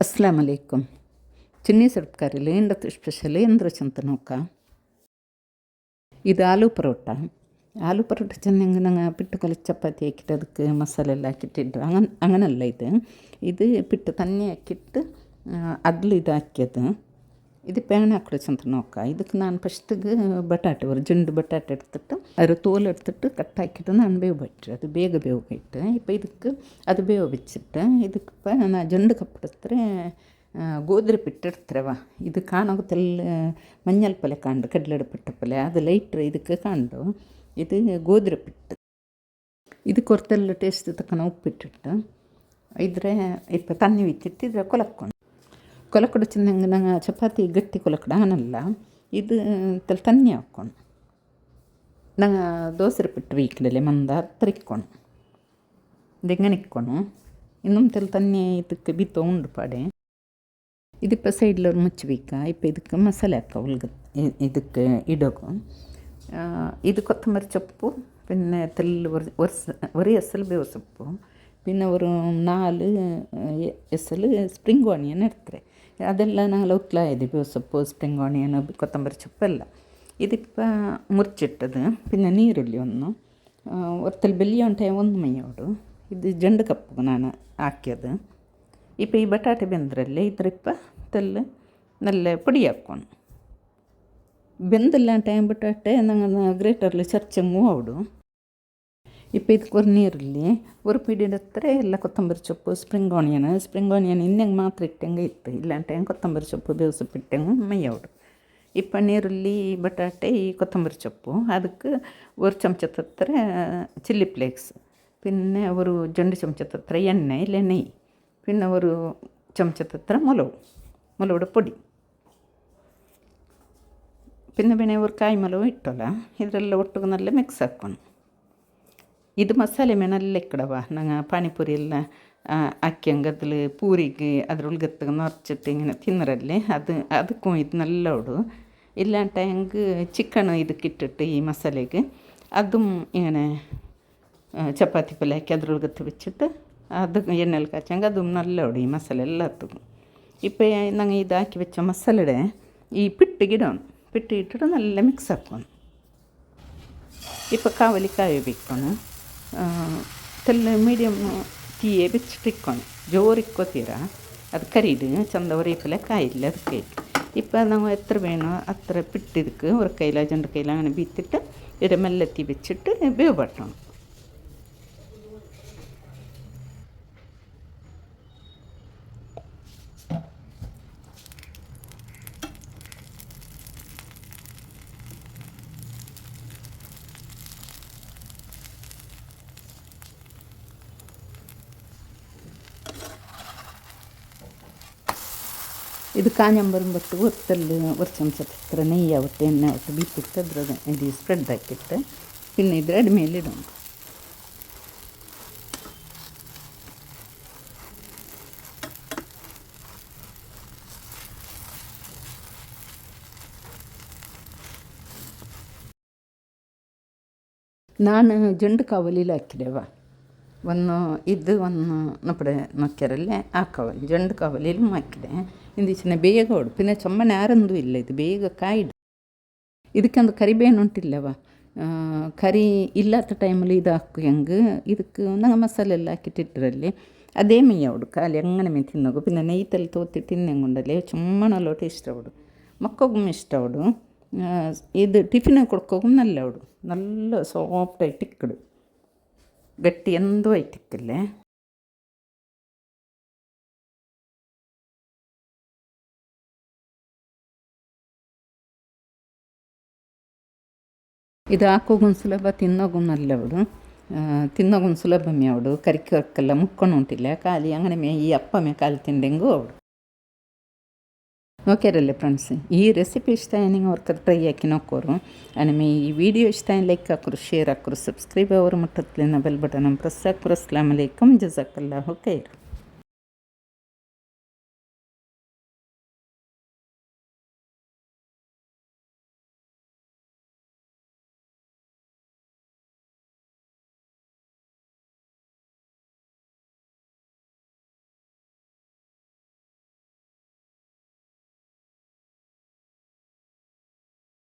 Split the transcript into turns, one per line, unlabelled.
ಅಸ್ಸಲಾಮ್ ಅಲೈಕುಮ್. ಚಿನ್ನಿ ಸರ್ಕಾರಿಲಿ ಎಂಡತ್ತು specially ಎಂದ್ರೆ ಚಂತ ನೋಕ ಇದು ಆಲೂ ಪರೋಟ ಚೆನ್ನಾಗಿ ನಂಗೆ ಪಿಟ್ಟು ಕಲಿ ಚಪಾತಿ ಹಾಕಿಟ್ಟು ಅದಕ್ಕೆ ಮಸಾಲೆ ಎಲ್ಲ ಹಾಕಿಟ್ಟಿದ್ದು അങ്ങനല്ല ಇದು ಪಿಟ್ಟು ತನ್ನೆ ಹಾಕಿಟ್ಟು ಅದ್ಲು ಇದು ಹಾಕ್ಯದು ಇದು ಪ್ಯಾನ್ ಹಾಕಿಡೋ ಚಂತ ನೋಕ ಇದಕ್ಕೆ ನಾನು ಫಸ್ಟಿಗೆ ಬಟಾಟೆ ಜುಂಡು ಬಟಾಟೆ ಎಡ್ತಿಟ್ಟು ಅದ್ರ ತೋಲು ಎಡ್ತಿಟ್ಟು ಕಟ್ ಹಾಕಿಟ್ಟು ನಾನು ಬೇವು ಬಿಟ್ಟರೆ ಅದು ಬೇಗ ಬೇವು ಇಟ್ಟು ಇಪ್ಪ ಇದಕ್ಕೆ ಅದು ಬೇವು ಬಿಚ್ಚಿಟ್ಟು ಇದಕ್ಕೆ ನಾ ಜುಂಡು ಕಪ್ಪಿಡ್ತಾರೆ ಗೋಧಿ ಪಿಟ್ಟಿಡ್ತಾರವ ಇದು ಕಾಣೋಗುತ್ತೆಲ್ಲ ಮಂಜಲ್ ಪಲ್ಯ ಕಾಂಡು ಕಡ್ಲೆಡು ಪಿಟ್ಟ ಪಲ್ಯ ಅದು ಲೈಟ್ರ್ ಇದಕ್ಕೆ ಕಾಂಡು ಇದು ಗೋಧಿ ಪಿಟ್ಟು ಇದಕ್ಕೆ ಹೊರತೆಲ್ಲ ಟೇಸ್ಟ್ ತಕ್ಕನ ಉಪ್ಪಿಟ್ಟಿಟ್ಟು ಇದ್ರೆ ಇಪ್ಪ ತಣ್ಣಿ ಬಿಚ್ಚಿಟ್ಟು ಇದ್ರೆ ಕೊಲಕಡು ಚೆನ್ನಾಗಿ ನಂಗೆ ಚಪಾತಿ ಗಟ್ಟಿ ಕೊಲಕಡು ಅನ್ನಲ್ಲ ಇದು ತಣ್ಣಿ ಹಾಕ್ಕೊಂಡು ನಂಗೆ ದೋಸೆ ಪಿಟ್ಟು ವೀಕ್ಲಲ್ಲಿ ಮಂದ ಹತ್ತಿರ ಇಕ್ಕೊಂಡು ದೆಂಗನಿಕ್ಕೊಂಡು ಇನ್ನೊಂದು ತಣ್ಣಿ ಇದಕ್ಕೆ ಬಿತ್ತು ಉಂಡು ಪಾಡೆ ಇದಪ್ಪ ಸೈಡ್ಲವ್ರು ಮುಚ್ಚಬೇಕ ಇಪ್ಪ ಇದಕ್ಕೆ ಮಸಾಲೆ ಹಾಕ ಇದಕ್ಕೆ ಇಡೋಕು ಇದು ಕೊತ್ತಂಬರಿ ಸೊಪ್ಪು പിന്നെ ഒരു എസൽ ಬೇವು ಸೊಪ್ಪು പിന്നെ ഒരു 4 ಎಸಲ್ ಸ್ಪ್ರಿಂಗ್ ಆನಿಯನ್ ಇರ್ತಾರೆ ಅದೆಲ್ಲ ನಾಳೆ ಉತ್ಲಾಯಿದೆ ಬೇವು ಸೊಪ್ಪು ಸ್ಪ್ರಿಂಗ್ ಆನಿಯನ್ ಕೊತ್ತಂಬರಿ ಸೊಪ್ಪೆಲ್ಲ ഇതിപ്പോൾ മുറിച്ചിട്ടത് പിന്നെ നീരുള്ളി ഒന്ന് ഒരത്തൽ ಬೆಲ್ಲಿಯ ಟೈಮ್ ಒಂದು ಮೈಯೋಡು ಇದು ಜಂಡು ಕಪ್ಪು ನಾನು ಹಾಕ್ಯದು ಇಪ್ಪ ಈ ಬಟಾಟೆ ಬೆಂದ್ರಲ್ಲಿ ಇದ್ರಿಪ್ಪ ತೆಲ್ಲ ನಲ್ಲ ಪುಡಿ ಹಾಕ್ಕೊಂಡು ಬೆಂದಿಲ್ಲ ಟೈಮ್ ಬಟಾಟೆ ನಂಗೆ ಗ್ರೇಟರ್ಲಿ ಚರ್ಚಂಗು ಅವಡು ಇಪ್ಪ ಇದಕ್ಕೆ ಒಂದು ನೀರಲ್ಲಿ ಒಂದು ಪಿಡಿ ಹತ್ತಿರ ಎಲ್ಲ ಕೊತ್ತಂಬರಿ ಸೊಪ್ಪು ಸ್ಪ್ರಿಂಗ್ ಆನಿಯನ್ ಇನ್ನಂಗೆ ಮಾತ್ರ ಇಟ್ಟಂಗೆ ಇತ್ತು ಇಲ್ಲಾಂಟ ಹೆಂಗೆ ಕೊತ್ತಂಬರಿ ಸೊಪ್ಪು ಬೇವು ಸೊಪ್ಪು ಇಟ್ಟಂಗೆ ಮೈಯೋಡು ಇಪ್ಪ ನೀರುಳ್ಳಿ ಬಟಾಟೆ ಈ ಕೊತ್ತಂಬರಿ ಸೊಪ್ಪು ಅದಕ್ಕೆ ಒಂದು ಚಮಚದ ಹತ್ತಿರ ಚಿಲ್ಲಿ ಫ್ಲೇಕ್ಸ್ പിന്നെ ഒരു 2 ಚಮಚದ ಹತ್ತಿರ ಎಣ್ಣೆ ಇಲ್ಲ ನೆಯ್ಯಿ പിന്നെ ഒരു ಚಮಚದ ಹತ್ತಿರ ಮೊಲವುಡ ಪುಡಿ പിന്നെ ഒരു ಕಾಯಿ ಮೊಲವು ಇಟ್ಟಲ್ಲ ಇದರೆಲ್ಲ ಒಟ್ಟಿಗೆ ನಲ್ಲ ಮಿಕ್ಸ್ ಹಾಕ್ಕೊಂಡು ಇದು ಮಸಾಲೆ ಮೇನೆಲ್ಲ ಇಕ್ಕಡವ ನಂಗೆ ಪಾನಿಪುರಿ ಎಲ್ಲ ಹಾಕ್ಯಂಗೆ ಅದ್ರಲ್ಲಿ ಪೂರಿಗೆ ಅದ್ರೊಳಗತ್ತಾಗ ನೊರ್ಚಿಟ್ಟು ಹಿಂಗೆ ತಿನ್ನರಲ್ಲಿ ಅದಕ್ಕೂ ಇದು ನಲ್ಲ ಉಡು ಇಲ್ಲಾಂಟ ಹೆಂಗೆ ಚಿಕನ್ ಇದಕ್ಕೆ ಇಟ್ಟಿಟ್ಟು ಈ ಮಸಾಲೆಗೆ ಅದು ಹಿಂಗೆ ಚಪಾತಿ ಪಲ್ಯ ಹಾಕಿ ಅದ್ರೊಳಗತ್ತು ಬಿಚ್ಚಿಟ್ಟು ಅದು ಎಣ್ಣೆಲ್ಲಿ ಕಾಚಂಗೆ ಅದು ನಲ್ಲ ಉಡು ಈ ಮಸಾಲೆ ಎಲ್ಲ ಹತ್ತು ಇಪ್ಪ ನಂಗೆ ಇದು ಹಾಕಿ ಬೆಚ್ಚ ಮಸಾಲೆ ಈ ಪಿಟ್ಟಿಗಿಡೋನು ಪಿಟ್ಟು ಇಟ್ಟು ನಲ್ಲ ಮಿಕ್ಸ್ ಹಾಕ್ಕೊಂಡು ಇಪ್ಪ ಕಾಯಿ ಬಿಕ್ಕೊಂಡು ತೆಲ್ಲ ಮೀಡಿಯಮ್ ಟೀಯೇ ಬೆಚ್ಚಿಟ್ಟಿಕ್ಕೊಂಡು ಜೋರು ಇಕ್ಕೋತೀರ ಅದು ಕರೀದು ಚಂದ ಒರೇಪಲೆ ಕಾಯಿಲ್ಲ ಅದಕ್ಕೆ ಇಪ್ಪ ನಾವು ಎತ್ತರ ಬೇಣೋ ಹತ್ತಿರ ಪಿಟ್ಟಿದಕ್ಕೆ ஒரு ಕೈಲ ಜಂಡು ಕೈಲ അങ്ങനെ ಬೀತ್ತಿಟ್ಟು ಇದ್ರ ಮೆಲ್ಲತ್ತಿ ಬೆಚ್ಚಿಟ್ಟು ಬೇವು ಬಟ್ಟೋಣ ಇದು ಕಾഞ്ഞಂಬರುಂಬತ್ತು ಒತ್ತಲ್ಲಿ ಒಂದು ಚಮಚದ ಹತ್ತಿರ ನೆಯ್ಯಿ ಆವತ್ತು ಎಣ್ಣೆ ಆವತ್ತು ಬೀಸಿಟ್ಟು ಅದ್ರ ಇದು ಸ್ಪ್ರೆಡ್ ಹಾಕಿಟ್ಟು പിന്നെ ಇದ್ರೆ ಅಡಿ ಮೇಲೆ ಇಡೋಣ ನಾನು ಜಂಡು ಕಾವಲಿಲಿ ಹಾಕಿದೆವ ಒಂದು ನಪ್ಪಡೆ ನೊಕ್ಕೆರಲ್ಲೇ ಹಾಕವಲ್ಲಿ ಜಂಡು ಕಾವಲಿಲಿ ಹಾಕಿದೆ ಇಂದಿಚ್ಚಿನ ಬೇಗ ಹೊಡು ಪಿನ್ನ ಚೊಮ್ಮನೆ ಯಾರಂದು ಇಲ್ಲ ಇದು ಬೇಗ ಕಾಯಿಡು ಇದಕ್ಕೊಂದು ಕರಿಬೇನು ಉಂಟಿಲ್ಲವ ಕರಿ ಇಲ್ಲದ ಟೈಮಲ್ಲಿ ಇದು ಹಾಕು ಹೆಂಗೆ ಇದಕ್ಕೆ ನಂಗೆ ಮಸಾಲೆ ಎಲ್ಲ ಹಾಕಿಟ್ಟಿಟ್ಟರಲ್ಲಿ ಅದೇ ಮೇಯ್ಯವಡು ಖಾಲಿ ಅಂಗನೆ ಮೇ ತಿನ್ನೋಗು ಪಿನ್ನ ನೆಯ್ತಲ್ಲಿ ತೋತಿ ತಿನ್ನಂಗುಂಡಲ್ಲಿ ಚುಮ್ಮನಲ್ಲೋ ಟೇಸ್ಟ್ ಅವಡು ಮಕ್ಕೋಗು ಇಷ್ಟ ಅವಡು ಇದು ಟಿಫಿನ್ ಕೊಡ್ಕೋಗು ನಲ್ಲ ಅವಡು ನಲ್ಲ ಸಾಫ್ಟಾಗಿ ಟಿಕ್ಕಡು ಗಟ್ಟಿ ಎಂದೂ ಐತಿಕ್ಕಲ್ಲೇ ಇದು ಹಾಕೋಗೊಂದು ಸುಲಭ ತಿನ್ನೋಗು ನಲ್ಲವಡು ತಿನ್ನೋಗೊಂದು ಸುಲಭ ಮೇವಡು ಕರಿಕೆಲ್ಲ ಮುಕ್ಕೊಂಡು ಉಂಟಿಲ್ಲ ಖಾಲಿ ಅಂಗನೆ ಮೇ ಈ ಅಪ್ಪ ಮೇ ಖಾಲಿ ತಿಂಡೆಂಗು ಅವಡು ನೋಕ್ಯಾರಲ್ಲೇ ಫ್ರೆಂಡ್ಸ್ ಈ ರೆಸಿಪಿ ಇಷ್ಟ ನಿಂಗೆ ಅವ್ರ ಟ್ರೈ ಹಾಕಿ ನೋಕೋರು ಆಮೇಲೆ ಈ ವಿಡಿಯೋ ಇಷ್ಟ ಲೈಕ್ ಹಾಕೋರು ಶೇರ್ ಹಾಕೋರು ಸಬ್ಸ್ಕ್ರೈಬ್ ಅವರು ಮುಟ್ಟತ್ಲಿನ ಬೆಲ್ ಬಟನ್ ಪ್ರೆಸ್ ಹಾಕೋರು ಅಸ್ಸಲಾಮು ಅಲೈಕುಮ್ ಜಜಾಕಲ್ಲಾಹು ಖೈರ್.